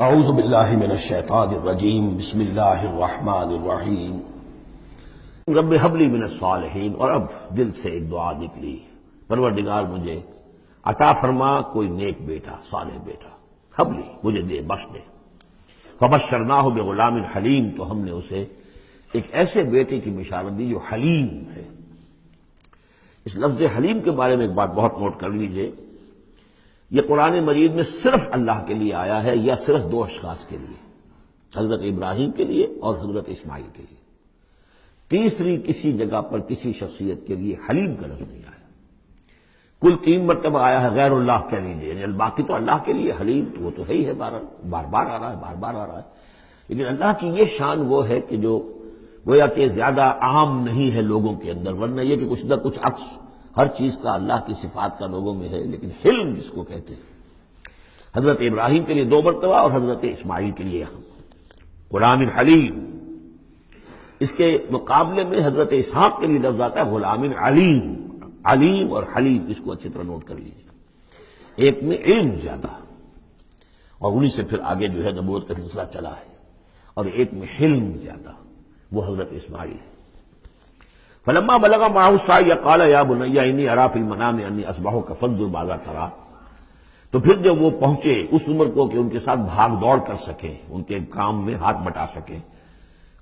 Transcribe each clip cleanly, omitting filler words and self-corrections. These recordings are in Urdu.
اعوذ باللہ من الشیطان الرجیم بسم اللہ الرحمن الرحیم رب ہب لی من الصالحین۔ اور اب دل سے ایک دعا نکلی، پروردگار مجھے عطا فرما کوئی نیک بیٹا، صالح بیٹا، ہب لی، مجھے دے، بخش دے۔ فبشرناہ بغلام حلیم، تو ہم نے اسے ایک ایسے بیٹے کی بشارت دی جو حلیم ہے۔ اس لفظ حلیم کے بارے میں ایک بات بہت نوٹ کر لیجئے، یہ قرآن مجید میں صرف اللہ کے لیے آیا ہے یا صرف دو اشخاص کے لیے، حضرت ابراہیم کے لیے اور حضرت اسماعیل کے لیے۔ تیسری کسی جگہ پر کسی شخصیت کے لیے حلیم کا لفظ نہیں آیا۔ کل 3 مرتبہ آیا ہے غیر اللہ کہہ لیجیے، یعنی باقی تو اللہ کے لیے حلیم تو وہ تو ہے ہی ہے، بار بار آ رہا ہے، بار بار آ رہا ہے، لیکن اللہ کی یہ شان وہ ہے کہ جو گویا کہ زیادہ عام نہیں ہے لوگوں کے اندر، ورنہ یہ کہ کچھ نہ کچھ عکس ہر چیز کا اللہ کی صفات کا لوگوں میں ہے، لیکن حلم جس کو کہتے ہیں۔ حضرت ابراہیم کے لیے 2 مرتبہ اور حضرت اسماعیل کے لیے غلام حلیم۔ اس کے مقابلے میں حضرت اسحاق کے لیے لفظ آتا ہے غلام علیم۔ علیم اور حلیم، اس کو اچھی طرح نوٹ کر لیجیے، ایک میں علم زیادہ اور انہی سے پھر آگے جو ہے نبوت کا سلسلہ چلا ہے، اور ایک میں حلم زیادہ، وہ حضرت اسماعیل ہے۔ فلما بلغ معه السعي قال يا بني اني ارى في المنام اني اصبحك فانظر ماذا ترى۔ تو پھر جب وہ پہنچے اس عمر کو کہ ان کے ساتھ بھاگ دوڑ کر سکیں، ان کے کام میں ہاتھ بٹا سکیں،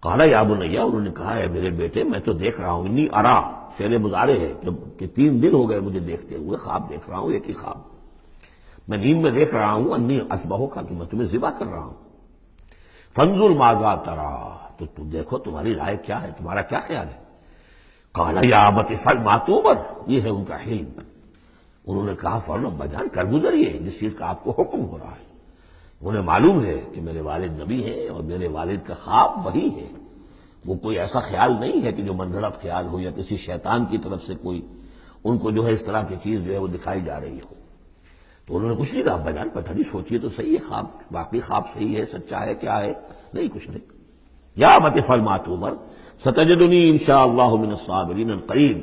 قال یا بني، انہوں نے کہا ہے میرے بیٹے میں تو دیکھ رہا ہوں، انی ارا فعل مضارع ہے کہ 3 دن ہو گئے مجھے دیکھتے ہوئے، خواب دیکھ رہا ہوں، ایک ہی خواب، میں نیند میں دیکھ رہا ہوں، انی اصبحک، کہ میں تمہیں ذبح کر رہا ہوں، فانظر ماذا ترى، تو تم دیکھو تمہاری رائے کیا ہے، تمہارا کیا خیال ہے۔ قال یا ابت افعل ما تؤمر، یہ ہے ان کا حلم۔ انہوں نے کہا فوراً ابا جان کر گزریے جس چیز کا آپ کو حکم ہو رہا ہے۔ انہیں معلوم ہے کہ میرے والد نبی ہیں اور میرے والد کا خواب وہی ہے، وہ کوئی ایسا خیال نہیں ہے کہ جو من گھڑت خیال ہو یا کسی شیطان کی طرف سے کوئی ان کو جو ہے اس طرح کی چیز جو ہے وہ دکھائی جا رہی ہو۔ تو انہوں نے کچھ نہیں کہا، ابا جان پتہ نہیں سوچیے تو صحیح ہے، خواب باقی خواب صحیح ہے، سچا ہے، کیا ہے، نہیں کچھ نہیں۔ یا ابت افعل ما تؤمر ستجدنی انشاءاللہ من الصابرین قریب،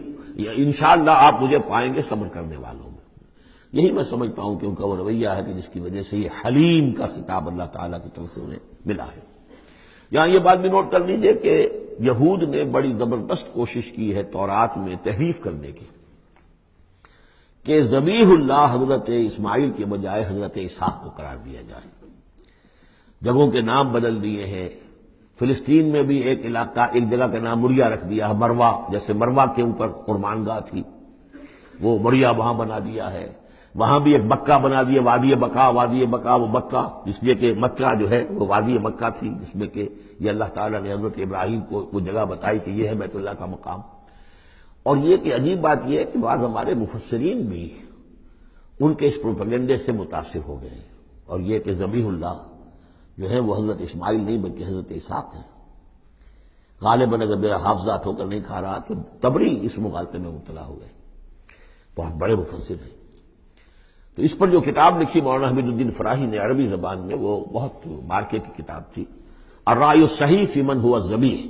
انشاءاللہ آپ مجھے پائیں گے صبر کرنے والوں میں۔ یہی میں سمجھتا ہوں کہ ان کا وہ رویہ ہے کہ جس کی وجہ سے یہ حلیم کا خطاب اللہ تعالیٰ کی طرف سے انہیں ملا ہے۔ یہاں یہ بات بھی نوٹ کر لیجئے کہ یہود نے بڑی زبردست کوشش کی ہے تورات میں تحریف کرنے کی، کہ ذبیح اللہ حضرت اسماعیل کے بجائے حضرت اسحاق کو قرار دیا جائے۔ جگہوں کے نام بدل دیے ہیں، فلسطین میں بھی ایک علاقہ، ایک جگہ کا نام مریا رکھ دیا ہے، مروا، جیسے مروا کے اوپر قربان گاہ تھی وہ مریا وہاں بنا دیا ہے، وہاں بھی ایک بکہ بنا دیا، وادی بکا، وادی بکا وہ بکہ، اس لیے کہ مکہ جو ہے وہ وادی مکہ تھی، جس میں کہ یہ اللہ تعالیٰ نے حضرت ابراہیم کو وہ جگہ بتائی کہ یہ ہے بیت اللہ کا مقام۔ اور یہ کہ عجیب بات یہ ہے کہ بعض ہمارے مفسرین بھی ان کے اس پروپیگنڈے سے متاثر ہو گئے، اور یہ کہ ذبیح اللہ جو ہے وہ حضرت اسماعیل نہیں بلکہ حضرت اسحاق ہے۔ غالباً اگر میرا حافظہ ہو کر نہیں کھا رہا تو تبری اس مغالطے میں مبتلا ہو گئے، بہت بڑے مفسر ہیں۔ تو اس پر جو کتاب لکھی مولانا حمید الدین فراہی نے عربی زبان میں، وہ بہت مارکے کی کتاب تھی، الرائے الصحیح فی من هو الذبیح،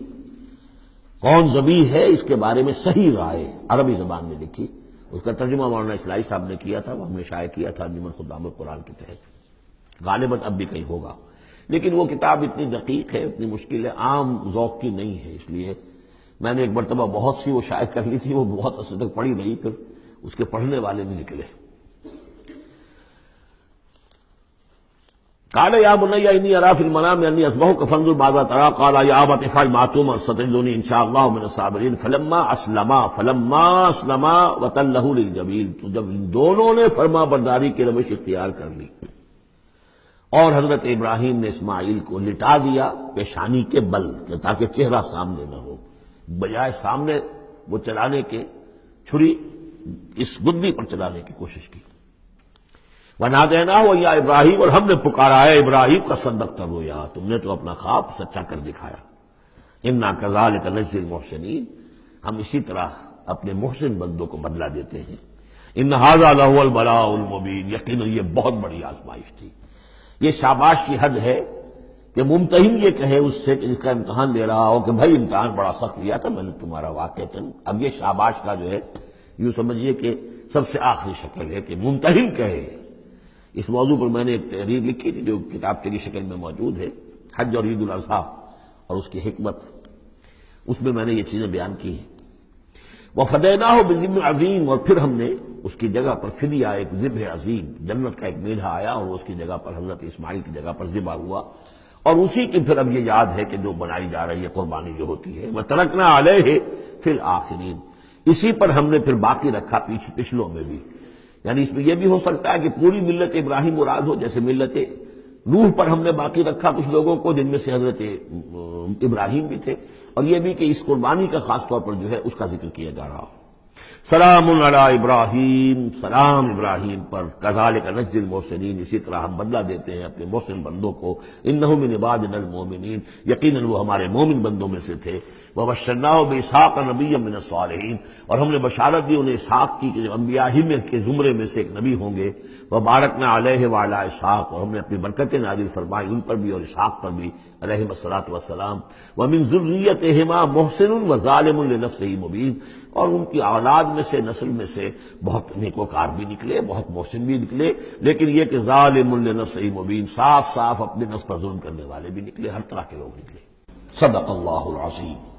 کون ذبیح ہے اس کے بارے میں صحیح رائے، عربی زبان میں لکھی۔ اس کا ترجمہ مولانا اسلائی صاحب نے کیا تھا، وہ ہم نے شائع کیا تھا انجمن خدام القرآن کے تحت، غالباً اب بھی کہیں ہوگا، لیکن وہ کتاب اتنی دقیق ہے، اتنی مشکل ہے، عام ذوق کی نہیں ہے، اس لیے میں نے ایک مرتبہ بہت سی وہ شائع کر لی تھی، وہ بہت عرصے تک پڑھی نہیں، پھر اس کے پڑھنے والے نہیں نکلے۔ قال یا بنی انی اری فی المنام انی اصبحک فانظر ماذا تری، قال یا ابت افعل ما تؤمر ستجدنی انشاءاللہ من الصابرین فلما اسلما وتلہ للجبین، تو جب ان دونوں نے فرما برداری کی روش اختیار کر لی اور حضرت ابراہیم نے اسماعیل کو لٹا دیا پیشانی کے بل، تاکہ چہرہ سامنے نہ ہو، بجائے سامنے وہ چلانے کے چھری اس گدی پر چلانے کی کوشش کی۔ وَنَادَيْنَاهُ يَا ابراہیم، اور ہم نے پکارا ہے ابراہیم، قَدْ صَدَّقْتَ الرُّؤْيَا، تم نے تو اپنا خواب سچا کر دکھایا۔ اِنَّا كَذَلِكَ نَجْزِي الْمُحْسِنِينَ، ہم اسی طرح اپنے محسن بندوں کو بدلہ دیتے ہیں۔ إِنَّ هَذَا لَهُوَ الْبَلَاءُ الْمُبِينُ، یقیناً یہ بہت بڑی آزمائش تھی۔ یہ شاباش کی حد ہے کہ ممتحن یہ کہے اس سے کہ جس کا امتحان لے رہا ہو کہ بھائی امتحان بڑا سخت لیا تھا میں نے تمہارا واقعتاً، اب یہ شاباش کا جو ہے یوں سمجھیے کہ سب سے آخری شکل ہے کہ ممتحن کہے اس موضوع پر میں نے ایک تحریر لکھی تھی جو کتاب کی شکل میں موجود ہے، حج اور عید الاضحیٰ اور اس کی حکمت، اس میں میں نے یہ چیزیں بیان کی ہیں۔ وَفَدَيْنَاهُ بِذِبْحٍ عَظِيمٍ، اور پھر ہم نے اس کی جگہ پر فدیہ ایک ذبح عظیم، جنت کا ایک میڑھا آیا اور وہ اس کی جگہ پر حضرت اسماعیل کی جگہ پر ذبح ہوا، اور اسی کی پھر اب یہ یاد ہے کہ جو بنائی جا رہی ہے قربانی جو ہوتی ہے، وَتَرَكْنَا عَلَيْهِ فِي الْآخِرِينَ، اسی پر ہم نے پھر باقی رکھا پچھلوں میں بھی۔ یعنی اس میں یہ بھی ہو سکتا ہے کہ پوری ملت ابراہیم مراد ہو، جیسے ملت نوح پر ہم نے باقی رکھا کچھ لوگوں کو جن میں سے حضرت ابراہیم بھی تھے، اور یہ بھی کہ اس قربانی کا خاص طور پر جو ہے اس کا ذکر کیا جا رہا ہو۔ سلام علی ابراہیم، سلام ابراہیم پر، کذالک نجزی المحسنین، اسی طرح ہم بدلہ دیتے ہیں اپنے محسن بندوں کو، انہ من عبادنا المؤمنین، یقیناً وہ ہمارے مومن بندوں میں سے تھے۔ وبشرناہ باسحاق نبیا من الصالحین، اور ہم نے بشارت دی انہیں اسحاق کی کہ انبیاء ہی میں کے زمرے میں سے ایک نبی ہوں گے۔ وبارکنا علیہ وعلی اسحاق، اور ہم نے اپنی برکتیں نازل فرمائی ان پر بھی اور اسحاق پر بھی علیہم الصلاۃ والسلام۔ ومن ذریتہما محسن وظالم لنفسہ مبین، اور ان کی اولاد میں سے، نسل میں سے بہت نیکوکار بھی نکلے، بہت محسن بھی نکلے، لیکن یہ کہ ظالم لنفسہ مبین، صاف صاف اپنے نفس پر ظلم کرنے والے بھی نکلے، ہر طرح کے لوگ نکلے۔ صدق اللہ العظیم۔